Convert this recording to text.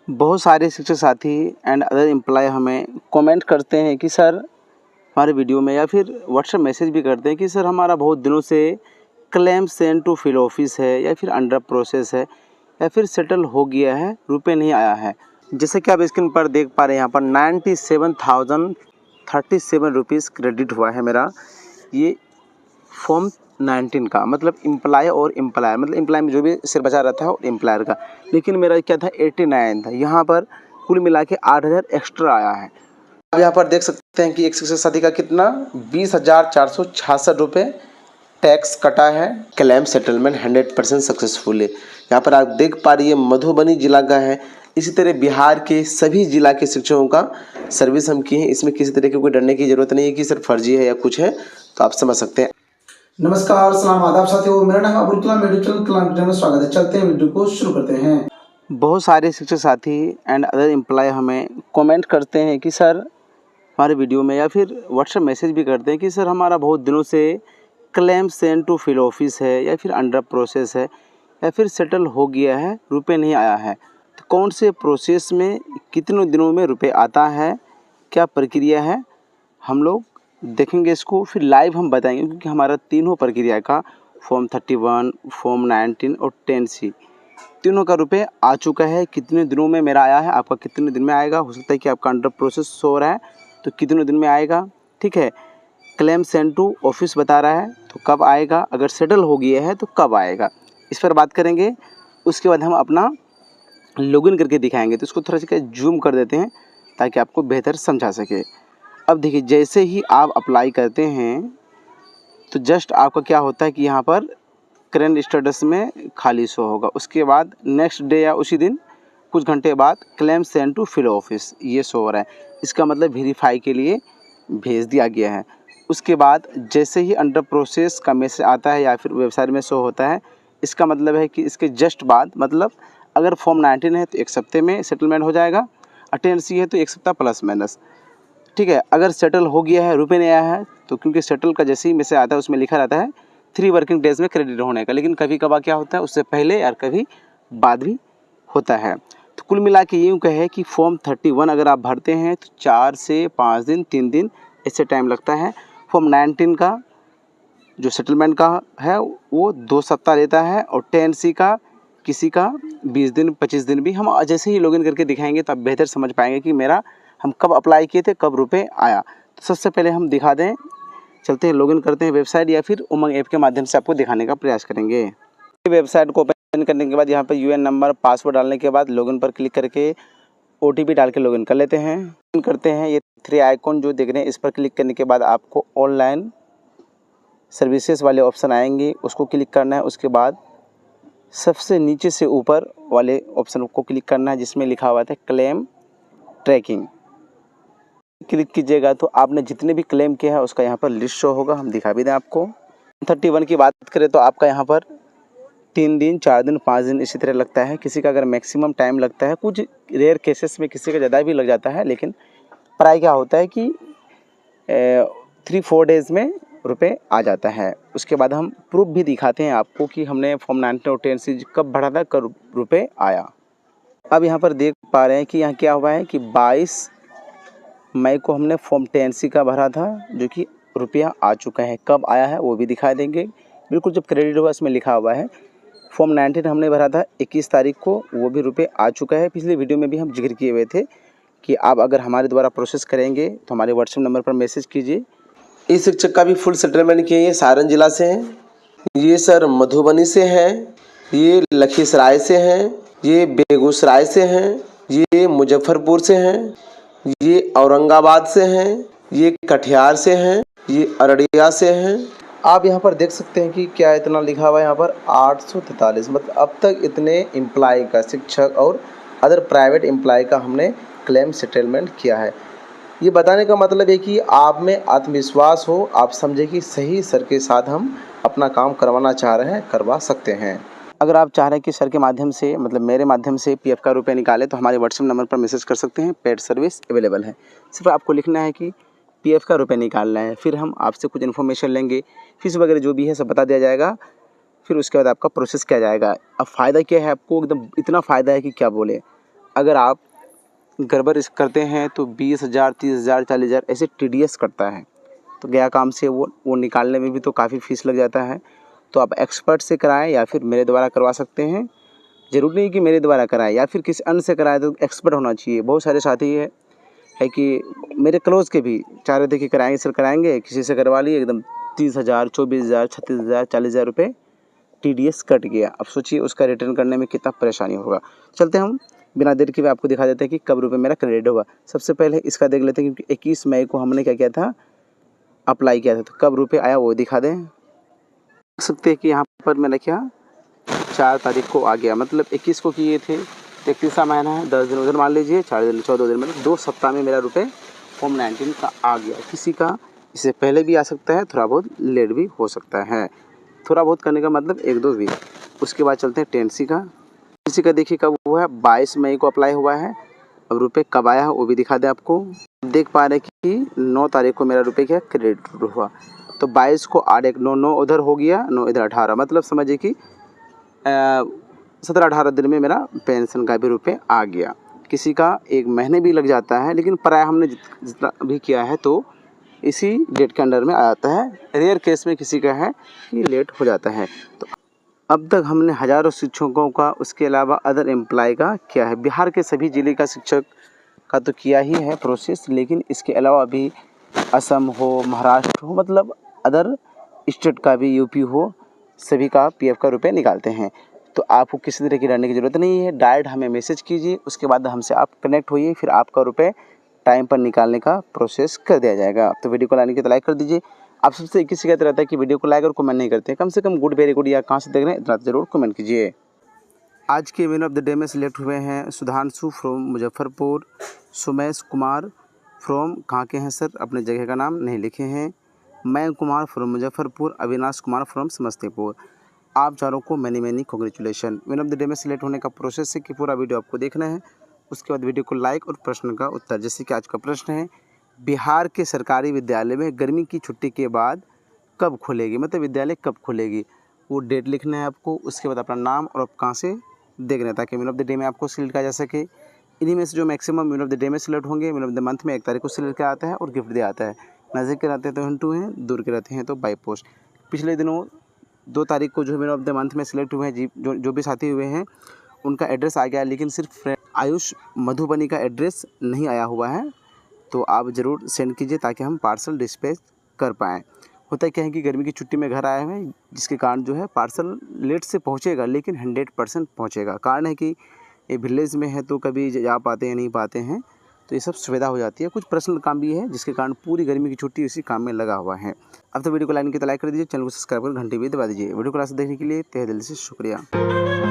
बहुत सारे शिक्षक साथी एंड अदर एम्प्लॉय हमें कमेंट करते हैं कि सर हमारे वीडियो में या फिर व्हाट्सएप मैसेज भी करते हैं कि सर हमारा बहुत दिनों से claim sent to field office है या फिर अंडर प्रोसेस है या फिर सेटल हो गया है, रुपये नहीं आया है। जैसे कि आप स्क्रीन पर देख पा रहे हैं यहाँ पर 97,037 रुपीज़ क्रेडिट हुआ है मेरा ये फॉर्म 19 का, मतलब एम्प्लॉय और एम्प्लॉयर, मतलब एम्प्लॉय में जो भी सिर बचा रहता है और एम्प्लॉयर का। लेकिन मेरा क्या था 89 था, यहाँ पर कुल मिला के 8,000 एक्स्ट्रा आया है। अब यहाँ पर देख सकते हैं कि एक शिक्षक साथी का कितना 20,466 रुपये टैक्स कटा है। क्लेम सेटलमेंट 100% सक्सेसफुल है। यहाँ पर आप देख पा रही है मधुबनी जिला का है। इसी तरह बिहार के सभी जिला के शिक्षकों का सर्विस हम किए हैं। इसमें किसी तरह की कोई डरने की ज़रूरत नहीं है कि सर फर्जी है या कुछ है, तो आप समझ सकते हैं। नमस्कार, सलाम, आदाब साथियों, मेरा नाम अब्दुल कलाम, मेरे चैनल कलाम में स्वागत है। चलते हैं वीडियो को शुरू करते हैं। बहुत सारे शिक्षक साथी एंड अदर एम्प्लॉय हमें कमेंट करते हैं कि सर हमारे वीडियो में या फिर व्हाट्सएप मैसेज भी करते हैं कि सर हमारा बहुत दिनों से claim sent to field office है या फिर अंडर प्रोसेस है या फिर सेटल हो गया है, रुपये नहीं आया है। तो कौन से प्रोसेस में कितने दिनों में रुपये आता है, क्या प्रक्रिया है, हम लोग देखेंगे इसको, फिर लाइव हम बताएंगे। क्योंकि हमारा तीनों प्रक्रिया का फॉर्म 31, फॉर्म 19 और 10C तीनों का रुपये आ चुका है। कितने दिनों में मेरा आया है, आपका कितने दिन में आएगा। हो सकता है कि आपका अंडर प्रोसेस हो रहा है तो कितने दिन में आएगा, ठीक है। क्लेम सेंड टू ऑफिस बता रहा है तो कब आएगा, अगर सेटल हो गया है तो कब आएगा, इस पर बात करेंगे। उसके बाद हम अपना लॉगिन करके दिखाएंगे। तो इसको थोड़ा सा जूम कर देते हैं ताकि आपको बेहतर समझा सके। अब देखिए, जैसे ही आप अप्लाई करते हैं तो जस्ट आपका क्या होता है कि यहाँ पर करेंट स्टेटस में खाली शो होगा। उसके बाद नेक्स्ट डे या उसी दिन कुछ घंटे बाद claim sent to field office ये शो हो रहा है। इसका मतलब वेरीफाई के लिए भेज दिया गया है। उसके बाद जैसे ही अंडर प्रोसेस का मैसेज आता है या फिर वेबसाइट में शो होता है, इसका मतलब है कि इसके जस्ट बाद, मतलब अगर फॉर्म 19 है तो 1 हफ्ते में सेटलमेंट हो जाएगा, 10C है तो 1 सप्ताह प्लस माइनस, ठीक है। अगर सेटल हो गया है, रुपये नहीं आया है, तो क्योंकि सेटल का जैसे ही मैसेज आता है उसमें लिखा रहता है 3 वर्किंग डेज में क्रेडिट होने का, लेकिन कभी कभार क्या होता है उससे पहले और कभी बाद भी होता है। तो कुल मिला के यूँ कहे कि फॉर्म 31 अगर आप भरते हैं तो 4 से 5 दिन, 3 दिन ऐसे टाइम लगता है। फॉर्म 19 का जो सेटलमेंट का है वो 2 सप्ताह लेता है, और 10C का किसी का 20 दिन, 25 दिन भी। हम जैसे ही लॉगिन करके दिखाएंगे तो आप बेहतर समझ पाएंगे कि मेरा हम कब अप्लाई किए थे, कब रुपये आया। तो सबसे पहले हम दिखा दें, चलते हैं लॉगिन करते हैं वेबसाइट या फिर उमंग ऐप के माध्यम से आपको दिखाने का प्रयास करेंगे। वेबसाइट को ओपन करने के बाद यहाँ पर UN नंबर, पासवर्ड डालने के बाद लॉगिन पर क्लिक करके OTP डाल के लॉगिन कर लेते हैं। लॉगिन करते हैं, ये 3 आइकॉन जो देख रहे हैं इस पर क्लिक करने के बाद आपको ऑनलाइन सर्विसेज वाले ऑप्शन आएंगे, उसको क्लिक करना है। उसके बाद सबसे नीचे से ऊपर वाले ऑप्शन को क्लिक करना है जिसमें लिखा हुआ था क्लेम ट्रैकिंग। क्लिक कीजिएगा तो आपने जितने भी क्लेम किया है उसका यहाँ पर लिस्ट शो होगा। हम दिखा भी दें आपको। 31 की बात करें तो आपका यहाँ पर 3 दिन, 4 दिन, 5 दिन इसी तरह लगता है। किसी का अगर मैक्सिमम टाइम लगता है, कुछ रेयर केसेस में किसी का ज़्यादा भी लग जाता है, लेकिन प्राय क्या होता है कि 3-4 डेज़ में रुपये आ जाता है। उसके बाद हम प्रूफ भी दिखाते हैं आपको कि हमने फॉर्म 19 और 10C कब भरा था, कब रुपये आया। अब यहाँ पर देख पा रहे हैं कि यहाँ क्या हुआ है कि 22 मई को हमने फॉर्म 10C का भरा था, जो कि रुपया आ चुका है। कब आया है वो भी दिखा देंगे। बिल्कुल जब क्रेडिट हुआ इसमें लिखा हुआ है। फॉर्म 19 हमने भरा था 21 तारीख को, वो भी रुपये आ चुका है। पिछले वीडियो में भी हम जिक्र किए हुए थे कि आप अगर हमारे द्वारा प्रोसेस करेंगे तो हमारे व्हाट्सएप नंबर पर मैसेज कीजिए। इस शिक्षक का भी फुल सेटलमेंट किए, ये सारण जिला से हैं, ये सर मधुबनी से हैं, ये लखीसराय से हैं, ये बेगूसराय से हैं, ये मुजफ्फरपुर से हैं, ये औरंगाबाद से हैं, ये कटिहार से हैं, ये अररिया से हैं। आप यहाँ पर देख सकते हैं कि क्या इतना लिखा हुआ है यहाँ पर 843, मतलब अब तक इतने एम्प्लॉय का, शिक्षक और अदर प्राइवेट एम्प्लॉय का हमने क्लेम सेटलमेंट किया है। ये बताने का मतलब है कि आप में आत्मविश्वास हो, आप समझे कि सही सर के साथ हम अपना काम करवाना चाह रहे हैं, करवा सकते हैं। अगर आप चाह रहे हैं कि सर के माध्यम से, मतलब मेरे माध्यम से PF का रुपये निकाले तो हमारे व्हाट्सएप नंबर पर मैसेज कर सकते हैं। पेड सर्विस अवेलेबल है। सिर्फ आपको लिखना है कि PF का रुपये निकालना है, फिर हम आपसे कुछ इन्फॉर्मेशन लेंगे, फीस वगैरह जो भी है सब बता दिया जाएगा। फिर उसके बाद आपका प्रोसेस किया जाएगा। अब फ़ायदा क्या है आपको, एकदम इतना फ़ायदा है कि क्या बोले। अगर आप गड़बड़ इस करते हैं तो 20,000, 30,000, 40,000 ऐसे TDS कटता है। तो गया काम से वो निकालने में भी तो काफ़ी फ़ीस लग जाता है। तो आप एक्सपर्ट से कराएँ या फिर मेरे द्वारा करवा सकते हैं। ज़रूरी नहीं कि मेरे द्वारा कराएँ या फिर किसी अन्य से कराएँ, तो एक्सपर्ट होना चाहिए। बहुत सारे साथी है कि मेरे क्लोज़ के भी चाह रहे थे कि कराएँगे सर कराएँगे, किसी से करवा लिए एकदम 30,000, 24,000, 36,000, 40,000 रुपये TDS कट गया। अब सोचिए उसका रिटर्न करने में कितना परेशानी होगा। चलते हम बिना देर के आपको दिखा देते हैं कि कब रुपये मेरा क्रेडिट होगा। सबसे पहले इसका देख लेते हैं क्योंकि 21 मई को हमने क्या किया था, अप्लाई किया था। तो कब रुपये आया वो दिखा दें। देख सकते हैं कि यहाँ पर मेरा क्या 4 तारीख को आ गया, मतलब 21 को किए थे, 31वां महीना है, 10 दिन उधर मान लीजिए, 4 दिन 14 दिन, मतलब 2 सप्ताह में मेरा रुपये फॉर्म 19 का आ गया। किसी का इससे पहले भी आ सकता है, थोड़ा बहुत लेट भी हो सकता है। थोड़ा बहुत करने का मतलब 1-2 वीक। उसके बाद चलते हैं 10C का। 10C का देखिए कब हुआ है, 22 मई को अप्लाई हुआ है। अब रुपये कब आया है वो भी दिखा दें आपको। देख पा रहे हैं कि 9 तारीख को मेरा रुपये क्या क्रेडिट हुआ। तो 22 को 8 1 9 9 उधर हो गया, 9 इधर 18, मतलब समझिए कि 17-18 दिन में मेरा पेंशन का भी रुपये आ गया। किसी का 1 महीने भी लग जाता है, लेकिन प्राय हमने जितना भी किया है तो इसी डेट के अंडर में आ जाता है। रेयर केस में किसी का है कि लेट हो जाता है। तो अब तक हमने हज़ारों शिक्षकों का, उसके अलावा अदर एम्प्लॉय का किया है। बिहार के सभी ज़िले का शिक्षक का तो किया ही है प्रोसेस, लेकिन इसके अलावा अभी असम हो, महाराष्ट्र हो, मतलब अदर स्टेट का भी, यूपी हो, सभी का PF का रुपये निकालते हैं। तो आपको किसी तरह की डरने की ज़रूरत नहीं है। डायरेक्ट हमें मैसेज कीजिए, उसके बाद हमसे आप कनेक्ट होइए, फिर आपका रुपये टाइम पर निकालने का प्रोसेस कर दिया जाएगा। तो वीडियो को लाने की तो लाइक कर दीजिए। आप सबसे एक ही शिकायत रहता है कि वीडियो को लाइक और कमेंट नहीं करते हैं। कम से कम गुड, वेरी गुड या कहाँ से देख रहे हैं इतना ज़रूर कमेंट कीजिए। आज के विनर ऑफ द डे में सिलेक्ट हुए हैं सुधांशु फ्रॉम मुजफ्फरपुर, सुमेश कुमार फ्रॉम, कहाँ के हैं सर, अपने जगह का नाम नहीं लिखे हैं, मयंक कुमार फ्रॉम मुजफ्फरपुर, अविनाश कुमार फ्रॉम समस्तीपुर। आप चारों को many congratulation. Winner of the day में सिलेक्ट होने का प्रोसेस है कि पूरा वीडियो आपको देखना है। उसके बाद वीडियो को लाइक और प्रश्न का उत्तर। जैसे कि आज का प्रश्न है, बिहार के सरकारी विद्यालय में गर्मी की छुट्टी के बाद कब खुलेगी, मतलब विद्यालय कब खुलेगी, वो डेट लिखना है आपको। उसके बाद अपना नाम और आप कहाँ से देख रहे हैं, ताकि विनर ऑफ द डे में आपको सिलेक्ट किया जा सके। इन्हीं में से जो maximum winner of the day में सिलेक्ट होंगे, विनर ऑफ द मंथ में 1 तारीख को सिलेक्ट किया आता है और गिफ्ट दिया आता है। नज़दीक के रहते हैं तो हिंटू हैं, दूर के रहते हैं तो बाई पोस्ट। पिछले दिनों 2 तारीख को जो विनर ऑफ द मंथ में सिलेक्ट हुए हैं, जो भी साथी हुए हैं, उनका एड्रेस आ गया, लेकिन सिर्फ आयुष मधुबनी का एड्रेस नहीं आया हुआ है। तो आप ज़रूर सेंड कीजिए ताकि हम पार्सल डिस्पैच कर पाएँ। होता क्या है कि गर्मी की छुट्टी में घर आए हुए हैं, जिसके कारण जो है पार्सल लेट से पहुंचेगा, लेकिन 100% पहुंचेगा। कारण है कि ये विलेज में है तो कभी जा पाते हैं नहीं पाते हैं, तो ये सब सुविधा हो जाती है। कुछ पर्सनल काम भी है जिसके कारण पूरी गर्मी की छुट्टी इसी काम में लगा हुआ है। अब तो वीडियो को लाइन की तो लाइक कर दीजिए, चैनल को सब्सक्राइब कर घंटी भी दबा दीजिए। वीडियो को लास्ट देखने के लिए तहे दिल से शुक्रिया।